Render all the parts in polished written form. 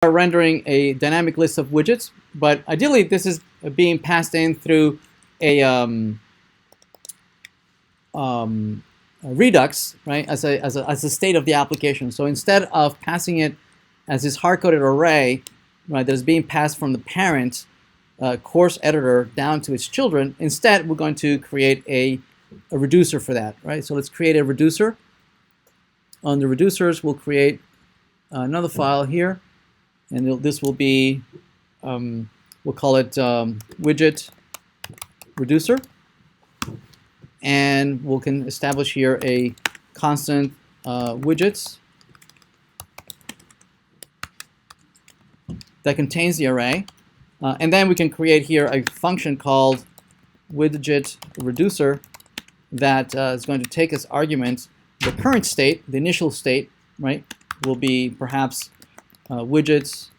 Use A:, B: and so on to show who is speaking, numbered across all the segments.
A: are rendering a dynamic list of widgets, but ideally this is being passed in through a Redux, right, as a state of the application. So instead of passing it as this hard-coded array, right, that is being passed from the parent course editor down to its children, instead we're going to create a reducer for that, right? So let's create a reducer. On the reducers, we'll create another file here, and this will be, we'll call it widget reducer. And we can establish here a constant widgets that contains the array. And then we can create here a function called widget reducer that is going to take as argument the current state, the initial state, right, will be perhaps widgets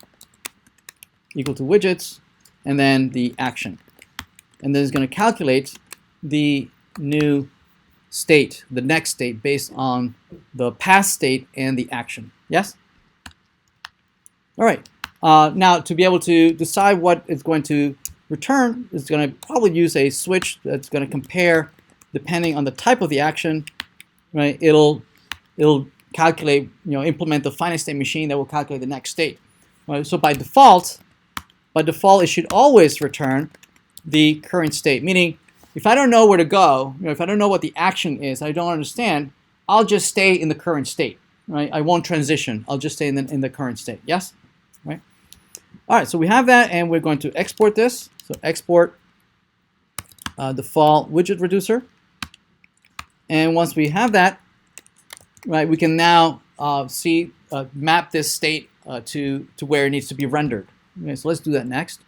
A: equal to widgets, and then the action. And then it's going to calculate the new state, the next state, based on the past state and the action. Yes? All right. Now, to be able to decide what it's going to return, it's going to probably use a switch that's going to compare, depending on the type of the action, right? It'll calculate, implement the finite state machine that will calculate the next state. Right? So by default, it should always return the current state, meaning if I don't know where to go, if I don't know what the action is, I don't understand, I'll just stay in the current state, right? I won't transition. I'll just stay in the current state. Yes? Right? All right, so we have that, and we're going to export this. So export default widget reducer. And once we have that, right, we can now map this state to where it needs to be rendered. Okay, so let's do that next.